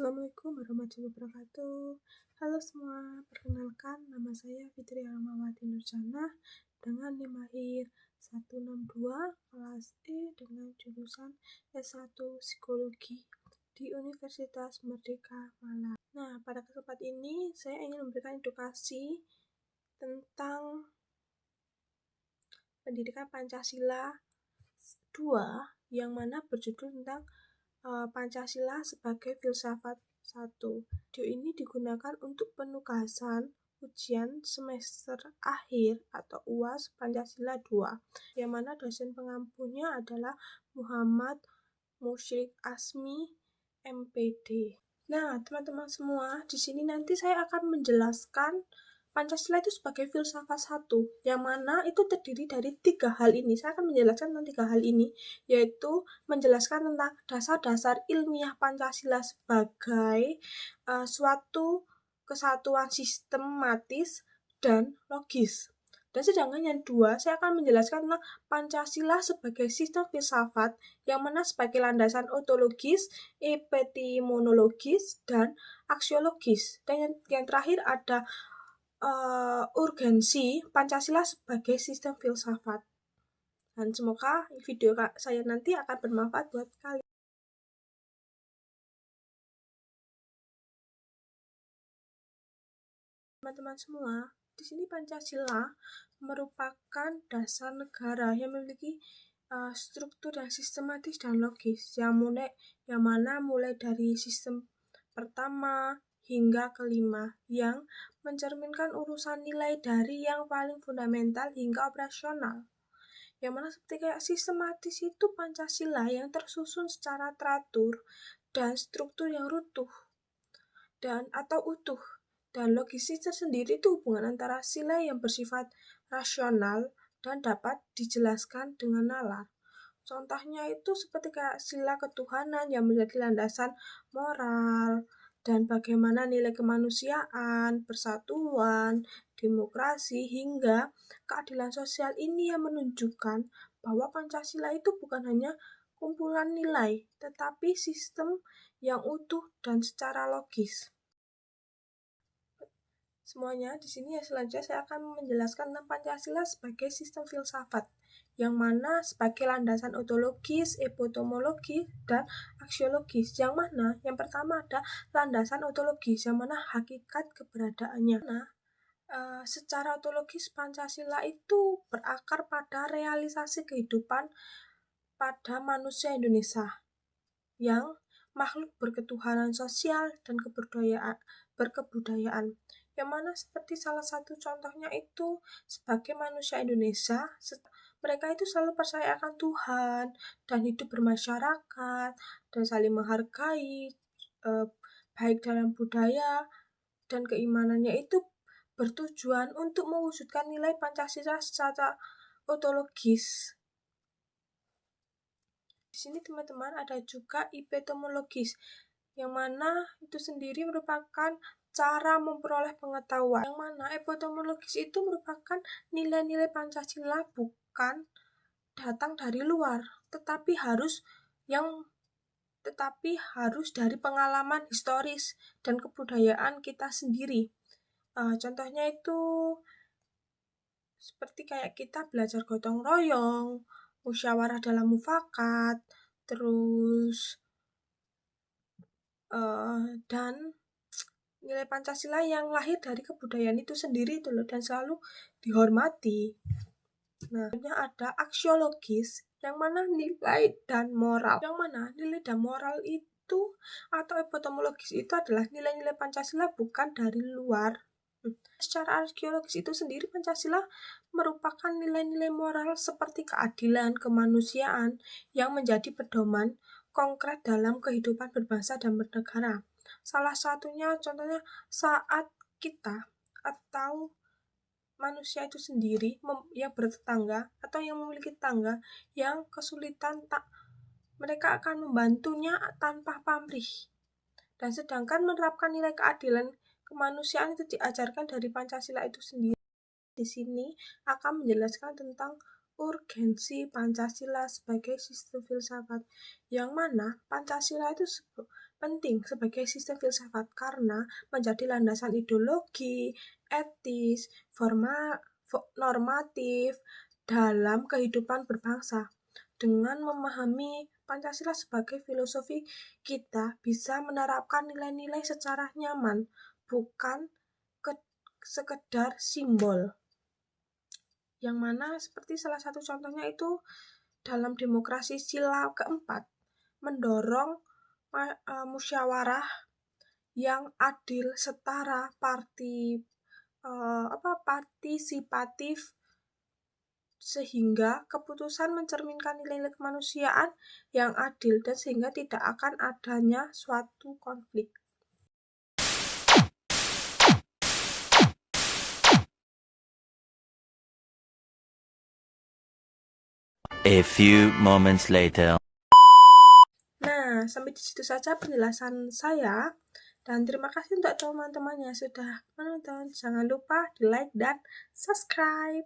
Assalamualaikum warahmatullahi wabarakatuh. Halo semua, perkenalkan nama saya Fitri Almawati Nurjana dengan NIM lahir 162 kelas E dengan jurusan S1 Psikologi di Universitas Merdeka Malang. Nah, pada kesempatan ini saya ingin memberikan edukasi tentang pendidikan Pancasila 2 yang mana berjudul tentang Pancasila sebagai filsafat 1. Video ini digunakan untuk penugasan ujian semester akhir atau UAS Pancasila 2, yang mana dosen pengampunya adalah Muhammad Musyrik Asmi, MPD. Nah, teman-teman semua, di sini nanti saya akan menjelaskan Pancasila itu sebagai filsafat 1, yang mana itu terdiri dari 3 hal ini. Saya akan menjelaskan tentang 3 hal ini, yaitu menjelaskan tentang dasar-dasar ilmiah Pancasila sebagai suatu kesatuan sistematis dan logis. Dan sedangkan yang 2, saya akan menjelaskan tentang Pancasila sebagai sistem filsafat, yang mana sebagai landasan ontologis, epistemologis, dan aksiologis. Dan yang terakhir ada urgensi Pancasila sebagai sistem filsafat. Dan semoga video saya nanti akan bermanfaat buat kalian. Teman-teman semua, di sini Pancasila merupakan dasar negara yang memiliki struktur yang sistematis dan logis, yang mana mulai dari sistem pertama hingga kelima, yang mencerminkan urusan nilai dari yang paling fundamental hingga operasional. Yang mana seperti kayak sistematis itu Pancasila yang tersusun secara teratur dan struktur yang utuh atau utuh. Dan logis tersendiri itu hubungan antara sila yang bersifat rasional dan dapat dijelaskan dengan nalar. Contohnya itu seperti kayak sila ketuhanan yang menjadi landasan moral, dan bagaimana nilai kemanusiaan, persatuan, demokrasi, hingga keadilan sosial ini yang menunjukkan bahwa Pancasila itu bukan hanya kumpulan nilai, tetapi sistem yang utuh dan secara logis. Semuanya di sini selanjutnya saya akan menjelaskan tentang Pancasila sebagai sistem filsafat, yang mana sebagai landasan ontologis, epistemologis, dan aksiologis. Yang mana yang pertama ada landasan ontologis, yang mana hakikat keberadaannya. Nah, secara ontologis Pancasila itu berakar pada realisasi kehidupan pada manusia Indonesia yang makhluk berketuhanan sosial dan berkebudayaan, yang mana seperti salah satu contohnya itu sebagai manusia Indonesia, mereka itu selalu percaya akan Tuhan dan hidup bermasyarakat dan saling menghargai, baik dalam budaya dan keimanannya itu bertujuan untuk mewujudkan nilai Pancasila secara ontologis. Di sini teman-teman ada juga epistemologis, yang mana itu sendiri merupakan cara memperoleh pengetahuan, yang mana epistemologis itu merupakan nilai-nilai Pancasila bukan datang dari luar, tetapi harus dari pengalaman historis dan kebudayaan kita sendiri. Contohnya itu seperti kayak kita belajar gotong royong, musyawarah dalam mufakat, terus dan nilai Pancasila yang lahir dari kebudayaan itu sendiri itu loh, dan selalu dihormati. Nah, ada aksiologis, yang mana nilai dan moral. Yang mana nilai dan moral itu atau epistemologis itu adalah nilai-nilai Pancasila bukan dari luar. Secara arkeologis itu sendiri Pancasila merupakan nilai-nilai moral seperti keadilan, kemanusiaan yang menjadi pedoman konkret dalam kehidupan berbangsa dan bernegara. Salah satunya contohnya saat kita atau manusia itu sendiri yang bertetangga atau yang memiliki tetangga yang kesulitan, mereka akan membantunya tanpa pamrih. Dan sedangkan menerapkan nilai keadilan kemanusiaan itu diajarkan dari Pancasila itu sendiri. Di sini akan menjelaskan tentang urgensi Pancasila sebagai sistem filsafat, yang mana Pancasila itu penting sebagai sistem filsafat karena menjadi landasan ideologi, etis, normatif dalam kehidupan berbangsa. Dengan memahami Pancasila sebagai filosofi, kita bisa menerapkan nilai-nilai secara nyaman, bukan sekedar simbol. Yang mana seperti salah satu contohnya itu dalam demokrasi sila keempat, mendorong musyawarah yang adil, setara, partisipatif, sehingga keputusan mencerminkan nilai-nilai kemanusiaan yang adil dan sehingga tidak akan adanya suatu konflik. A few moments later. Nah, sampai di situ saja penjelasan saya. Dan terima kasih untuk teman-teman yang sudah menonton. Jangan lupa di like dan subscribe.